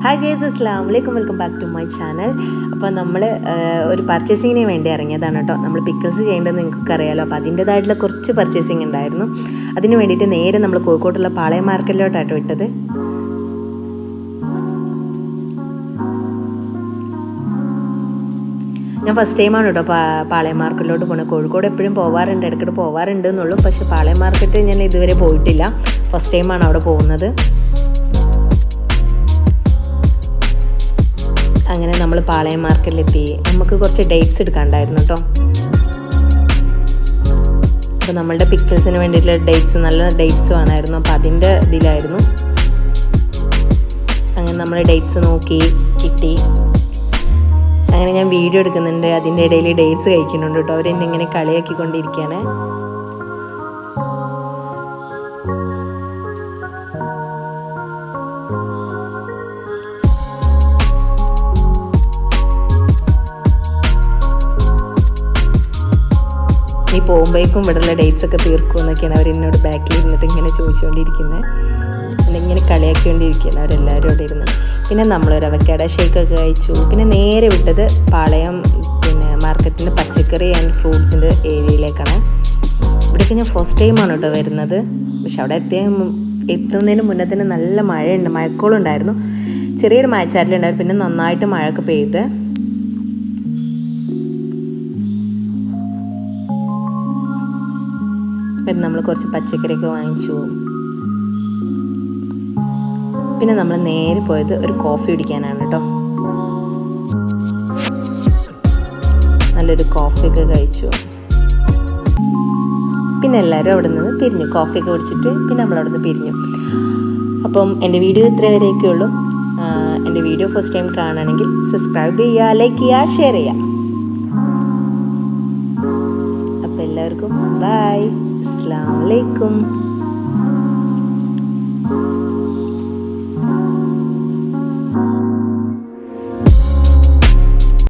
Hi guys, അസ്സലാമു അലൈക്കും, welcome back to my channel. അപ്പോൾ നമ്മൾ ഒരു പർച്ചേസിങ്ങിന് വേണ്ടി ഇറങ്ങിയതാണ് കേട്ടോ. നമ്മൾ പിക്കിൾസ് ചെയ്യേണ്ടതെന്ന് നിങ്ങൾക്കൊക്കെ അറിയാമല്ലോ. അപ്പോൾ അതിൻ്റേതായിട്ടുള്ള കുറച്ച് പർച്ചേസിങ് ഉണ്ടായിരുന്നു. അതിന് വേണ്ടിയിട്ട് നേരെ നമ്മൾ കോഴിക്കോട്ടുള്ള പാളയം മാർക്കറ്റിലോട്ടാട്ടോ വിട്ടത്. ഞാൻ ഫസ്റ്റ് ടൈമാണ് കേട്ടോ പാളയം മാർക്കറ്റിലോട്ട് പോകുന്നത്. കോഴിക്കോട് എപ്പോഴും പോവാറുണ്ട്, ഇടയ്ക്കിടെ പോവാറുണ്ട് എന്നുള്ളൂ. പക്ഷേ പാളയം മാർക്കറ്റ് ഞാൻ ഇതുവരെ പോയിട്ടില്ല. ഫസ്റ്റ് ടൈമാണ് അവിടെ പോകുന്നത്. അങ്ങനെ നമ്മൾ പാളയം മാർക്കറ്റിലെത്തി. നമുക്ക് കുറച്ച് ഡേറ്റ്സ് എടുക്കാനുണ്ടായിരുന്നു കേട്ടോ. അപ്പോൾ നമ്മളുടെ പിക്കിൾസിന് വേണ്ടിയിട്ടുള്ള ഡേറ്റ്സ്, നല്ല ഡേറ്റ്സ് വേണമായിരുന്നു. അപ്പോൾ അതിൻ്റെ ഇതിലായിരുന്നു. അങ്ങനെ നമ്മൾ ഡേറ്റ്സ് നോക്കി കിട്ടി. അങ്ങനെ ഞാൻ വീഡിയോ എടുക്കുന്നുണ്ട്, അതിൻ്റെ ഇടയിൽ ഡേറ്റ്സ് കഴിക്കുന്നുണ്ട് കേട്ടോ. അവരെന്നെ ഇങ്ങനെ കളിയാക്കിക്കൊണ്ടിരിക്കുകയാണ്. ഈ പോകുമ്പോഴേക്കും ഇവിടെയുള്ള ഡേറ്റ്സ് ഒക്കെ തീർക്കും എന്നൊക്കെയാണ് അവരെന്നോട് ബാക്കിൽ ഇരുന്നിട്ട് ഇങ്ങനെ ചോദിച്ചുകൊണ്ടിരിക്കുന്നത്. ഇങ്ങനെ കളിയാക്കിക്കൊണ്ടിരിക്കുകയാണ് അവരെല്ലാവരും അവിടെ ഇരുന്ന്. പിന്നെ നമ്മളൊരു അവക്കാഡോ ഷേക്കൊക്കെ കഴിച്ചു. പിന്നെ നേരെ വിട്ടത് പാളയം മാർക്കറ്റിൻ്റെ പച്ചക്കറി ആൻഡ് ഫ്രൂട്ട്സിൻ്റെ ഏരിയയിലേക്കാണ്. ഇവിടേക്ക് ഞാൻ ഫസ്റ്റ് ടൈമാണ് കേട്ടോ വരുന്നത്. പക്ഷെ അവിടെ എത്തുന്നതിന് മുന്നേ തന്നെ നല്ല മഴയുണ്ട്, മഴക്കോളം ഉണ്ടായിരുന്നു. ചെറിയൊരു മഴച്ചാറ്റലുണ്ടായിരുന്നു. പിന്നെ നന്നായിട്ട് മഴയൊക്കെ പെയ്ത്. പിന്നെ നമ്മൾ കുറച്ച് പച്ചക്കറിയൊക്കെ വാങ്ങിച്ചു. പിന്നെ നമ്മൾ നേരെ പോയത് ഒരു കോഫി കുടിക്കാനാണ് കേട്ടോ. നല്ലൊരു കോഫിയൊക്കെ കഴിച്ചു. പിന്നെ എല്ലാവരും അവിടെ നിന്ന് പിരിഞ്ഞു. കോഫിയൊക്കെ കുടിച്ചിട്ട് പിന്നെ നമ്മളവിടെ നിന്ന് പിരിഞ്ഞു. അപ്പം എൻ്റെ വീഡിയോ ഇത്ര വരെയൊക്കെ ഉള്ളൂ. എൻ്റെ വീഡിയോ ഫസ്റ്റ് ടൈം കാണുകയാണെങ്കിൽ സബ്സ്ക്രൈബ് ചെയ്യുക, ലൈക്ക് ചെയ്യുക, ഷെയർ ചെയ്യുക. അപ്പോൾ എല്ലാവർക്കും ബൈ, അസ്സലാമു അലൈക്കും.